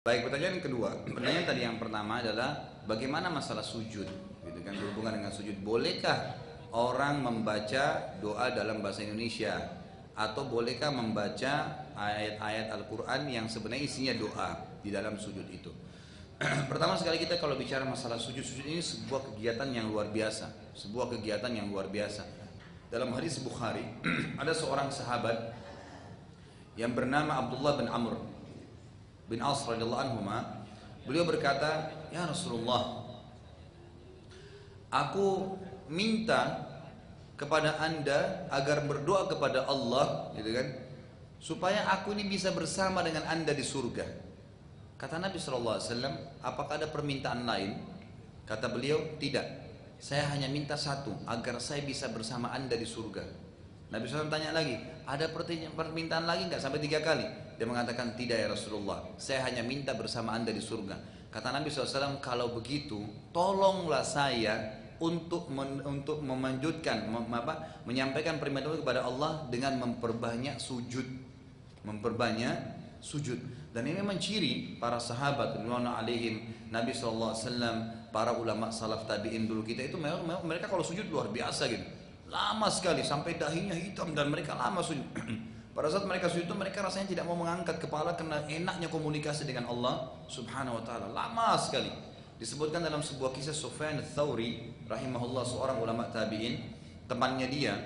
Baik, pertanyaan kedua. Pertanyaan tadi yang pertama adalah bagaimana masalah sujud, gitu kan, berhubungan dengan sujud. Bolehkah orang membaca doa dalam bahasa Indonesia atau bolehkah membaca ayat-ayat Al-Qur'an yang sebenarnya isinya doa di dalam sujud itu? Pertama sekali kita kalau bicara masalah sujud ini sebuah kegiatan yang luar biasa, sebuah kegiatan yang luar biasa. Dalam hadis Bukhari ada seorang sahabat yang bernama Abdullah bin Amr bin As radhiyallahu anhu. Beliau berkata, "Ya Rasulullah, aku minta kepada Anda agar berdoa kepada Allah, gitu kan, supaya aku ini bisa bersama dengan Anda di surga." Kata Nabi sallallahu alaihi wasallam, "Apakah ada permintaan lain?" Kata beliau, "Tidak. Saya hanya minta satu, agar saya bisa bersama Anda di surga." Nabi SAW tanya lagi, "Ada permintaan lagi nggak?" Sampai 3 kali. Dia mengatakan, "Tidak ya Rasulullah, saya hanya minta bersama Anda di surga." Kata Nabi SAW, "Kalau begitu, tolonglah saya untuk memanjutkan, menyampaikan permintaan kepada Allah dengan memperbanyak sujud, memperbanyak sujud." Dan ini memang ciri para sahabat radhiyallahu alaihim, Nabi SAW, para ulama salaf tabi'in dulu kita itu memang mereka kalau sujud luar biasa gitu, lama sekali sampai dahinya hitam dan mereka lama sujud. Pada saat mereka sujud itu mereka rasanya tidak mau mengangkat kepala karena enaknya komunikasi dengan Allah Subhanahu wa taala. Lama sekali. Disebutkan dalam sebuah kisah Sufyan ats-Tsauri rahimahullah, seorang ulama tabi'in, temannya dia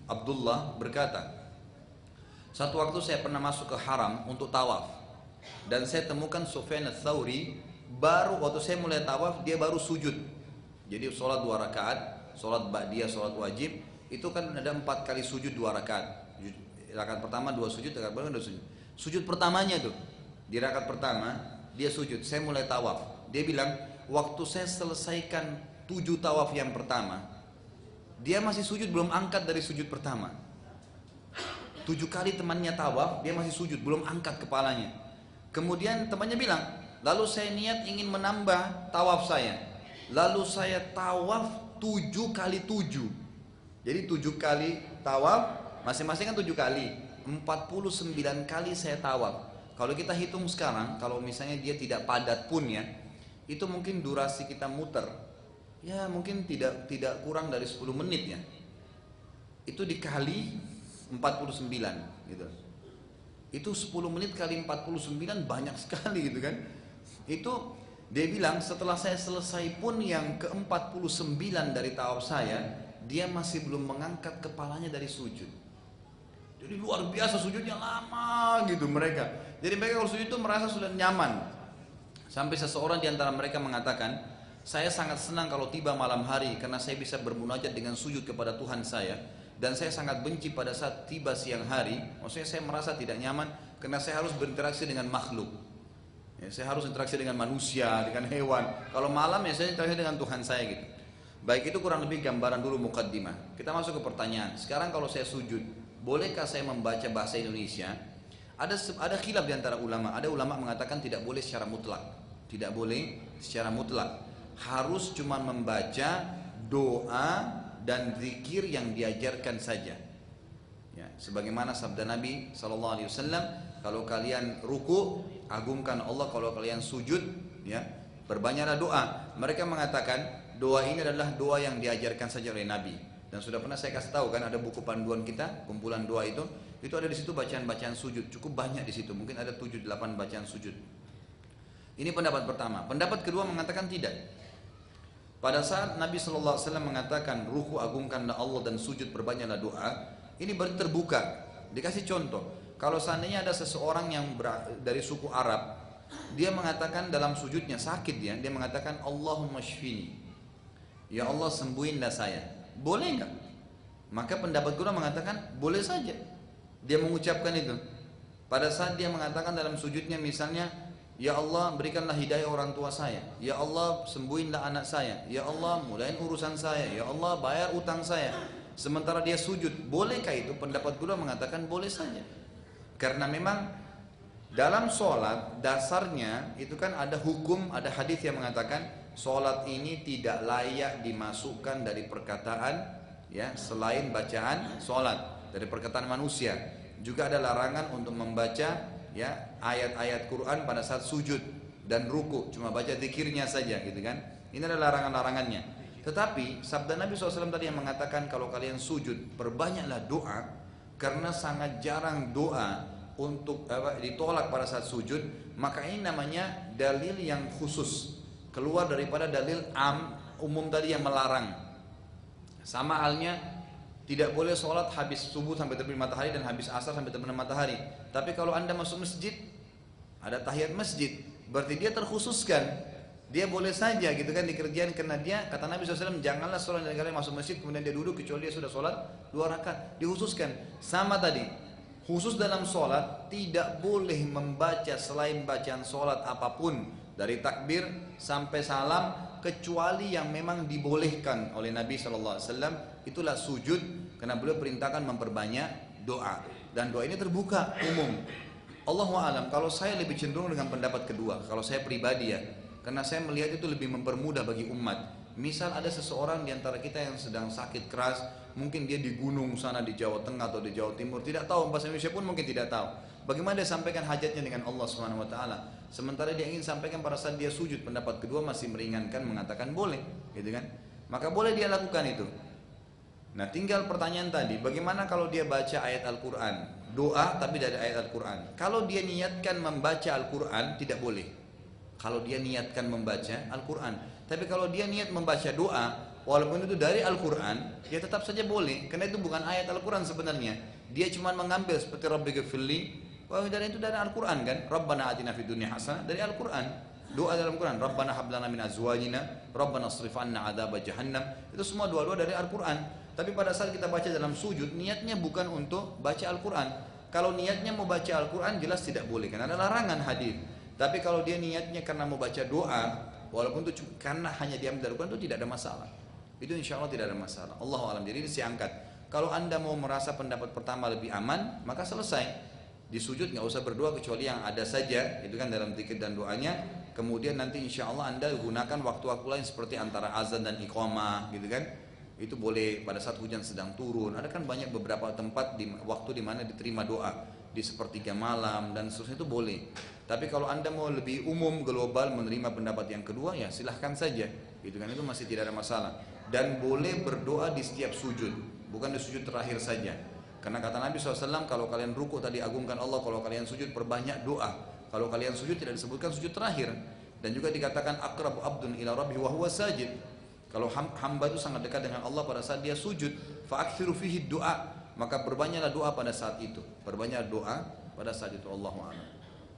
Abdullah berkata, "Satu waktu saya pernah masuk ke haram untuk tawaf dan saya temukan Sufyan ats-Tsauri baru waktu saya mulai tawaf dia baru sujud." Jadi sholat 2 rakaat, sholat ba'diyah, sholat wajib itu kan ada 4 kali sujud 2 rakaat. Rakaat pertama 2 sujud, rakaat pertama 2 sujud. Sujud pertamanya tuh di rakaat pertama dia sujud. Saya mulai tawaf. Dia bilang waktu saya selesaikan 7 tawaf yang pertama, dia masih sujud belum angkat dari sujud pertama. 7 kali temannya tawaf, dia masih sujud belum angkat kepalanya. Kemudian temannya bilang, lalu saya niat ingin menambah tawaf saya. Lalu saya tawaf 7 kali 7. Jadi 7 kali tawaf, masing-masing kan 7 kali, 49 kali saya tawaf. Kalau kita hitung sekarang, kalau misalnya dia tidak padat pun ya, itu mungkin durasi kita muter, ya mungkin tidak kurang dari 10 menit ya. Itu dikali 49 gitu. Itu 10 menit kali 49 banyak sekali gitu kan. Itu dia bilang setelah saya selesai pun yang ke-49 dari tawaf saya, dia masih belum mengangkat kepalanya dari sujud. Jadi luar biasa sujudnya lama gitu mereka. Jadi mereka kalau sujud itu merasa sudah nyaman. Sampai seseorang di antara mereka mengatakan, "Saya sangat senang kalau tiba malam hari karena saya bisa bermunajat dengan sujud kepada Tuhan saya. Dan saya sangat benci pada saat tiba siang hari. Maksudnya saya merasa tidak nyaman karena saya harus berinteraksi dengan makhluk. Ya, saya harus interaksi dengan manusia, dengan hewan. Kalau malam ya saya interaksi dengan Tuhan saya gitu." Baik, itu kurang lebih gambaran dulu mukaddimah. Kita masuk ke pertanyaan. Sekarang kalau saya sujud, bolehkah saya membaca bahasa Indonesia? Ada khilaf di antara ulama. Ada ulama mengatakan tidak boleh secara mutlak. Tidak boleh secara mutlak. Harus cuma membaca doa dan zikir yang diajarkan saja. Ya, sebagaimana sabda Nabi SAW, kalau kalian ruku, agungkan Allah. Kalau kalian sujud, ya, berbanyaklah doa. Mereka mengatakan doa ini adalah doa yang diajarkan saja oleh Nabi. Dan sudah pernah saya kasih tahu kan, ada buku panduan kita, kumpulan doa itu ada di situ bacaan-bacaan sujud, cukup banyak di situ, mungkin ada 7-8 bacaan sujud. Ini pendapat pertama. Pendapat kedua mengatakan tidak. Pada saat Nabi SAW mengatakan ruku agungkanlah Allah dan sujud berbanyaklah doa, ini berarti terbuka. Dikasih contoh, kalau seandainya ada seseorang yang dari suku Arab, dia mengatakan dalam sujudnya sakit dia mengatakan Allahumma shfini, ya Allah sembuhinlah saya. Boleh enggak? Maka pendapat kedua mengatakan boleh saja dia mengucapkan itu. Pada saat dia mengatakan dalam sujudnya misalnya, ya Allah berikanlah hidayah orang tua saya, ya Allah sembuhinlah anak saya, ya Allah mulain urusan saya, ya Allah bayar utang saya. Sementara dia sujud, bolehkah itu? Pendapat kedua mengatakan boleh saja. Karena memang dalam sholat dasarnya itu kan ada hukum, ada hadis yang mengatakan sholat ini tidak layak dimasukkan dari perkataan, ya, selain bacaan sholat, dari perkataan manusia. Juga ada larangan untuk membaca, ya ayat-ayat Quran pada saat sujud dan ruku, cuma baca zikirnya saja gitu kan. Ini adalah larangan-larangannya. Tetapi sabda Nabi SAW tadi yang mengatakan kalau kalian sujud perbanyaklah doa, karena sangat jarang doa untuk ditolak pada saat sujud, maka ini namanya dalil yang khusus, keluar daripada dalil umum tadi yang melarang. Sama halnya tidak boleh sholat habis subuh sampai terbit matahari dan habis asar sampai terbenam matahari. Tapi kalau anda masuk masjid, ada tahiyat masjid, berarti dia terkhususkan. Dia boleh saja gitu kan dikerjain, karena dia kata Nabi SAW, janganlah seorang dari kalian masuk masjid kemudian dia duduk kecuali dia sudah sholat 2 rakaat. Dikhususkan. Sama tadi, khusus dalam sholat tidak boleh membaca selain bacaan sholat apapun dari takbir sampai salam, kecuali yang memang dibolehkan oleh Nabi SAW. Itulah sujud, karena beliau perintahkan memperbanyak doa, dan doa ini terbuka umum. Allahu a'lam, kalau saya lebih cenderung dengan pendapat kedua, kalau saya pribadi ya, karena saya melihat itu lebih mempermudah bagi umat. Misal ada seseorang di antara kita yang sedang sakit keras, mungkin dia di gunung sana di Jawa Tengah atau di Jawa Timur, tidak tahu bahasa Indonesia pun mungkin tidak tahu. Bagaimana dia sampaikan hajatnya dengan Allah Subhanahu wa taala? Sementara dia ingin sampaikan pada saat dia sujud, pendapat kedua masih meringankan, mengatakan boleh, gitu kan? Maka boleh dia lakukan itu. Nah, tinggal pertanyaan tadi, bagaimana kalau dia baca ayat Al-Qur'an, doa tapi dari ayat Al-Qur'an? Kalau dia niatkan membaca Al-Qur'an tidak boleh. Kalau dia niatkan membaca Al-Qur'an. Tapi kalau dia niat membaca doa, walaupun itu dari Al-Qur'an, ya tetap saja boleh, karena itu bukan ayat Al-Qur'an sebenarnya. Dia cuma mengambil seperti Rabbighfirli, wah dari itu dari Al-Qur'an kan? Rabbana atina fid dunya hasanah, dari Al-Qur'an. Doa dalam Quran, Rabbana hab lana min azwajina, Rabbana asrif anna adzab jahannam. Itu semua doa-doa dari Al-Qur'an. Tapi pada saat kita baca dalam sujud, niatnya bukan untuk baca Al-Qur'an. Kalau niatnya mau baca Al-Qur'an jelas tidak boleh, karena ada larangan hadis. Tapi kalau dia niatnya karena mau baca doa, walaupun itu karena hanya diambil dari Al-Qur'an, itu tidak ada masalah. Itu insya Allah tidak ada masalah. Allahu a'lam. Jadi ini saya angkat. Kalau anda mau merasa pendapat pertama lebih aman, maka selesai. Di sujud nggak usah berdoa kecuali yang ada saja, itu kan dalam zikir dan doanya. Kemudian nanti insya Allah anda gunakan waktu-waktu lain seperti antara azan dan iqamah, gitu kan? Itu boleh pada saat hujan sedang turun. Ada kan banyak beberapa tempat di waktu di mana diterima doa, di sepertiga malam dan seterusnya, itu boleh. Tapi kalau anda mau lebih umum global menerima pendapat yang kedua, ya silahkan saja, gitu kan? Itu masih tidak ada masalah. Dan boleh berdoa di setiap sujud, bukan di sujud terakhir saja. Karena kata Nabi SAW, kalau kalian ruku tadi agungkan Allah, kalau kalian sujud perbanyak doa. Kalau kalian sujud tidak disebutkan sujud terakhir. Dan juga dikatakan aqrabu abdun ila rabbi wa huwa sajid. Kalau hamba itu sangat dekat dengan Allah pada saat dia sujud, fa'akthiru fihi du'a, maka perbanyaklah doa pada saat itu. Perbanyak doa pada saat itu. Allahu a'lam.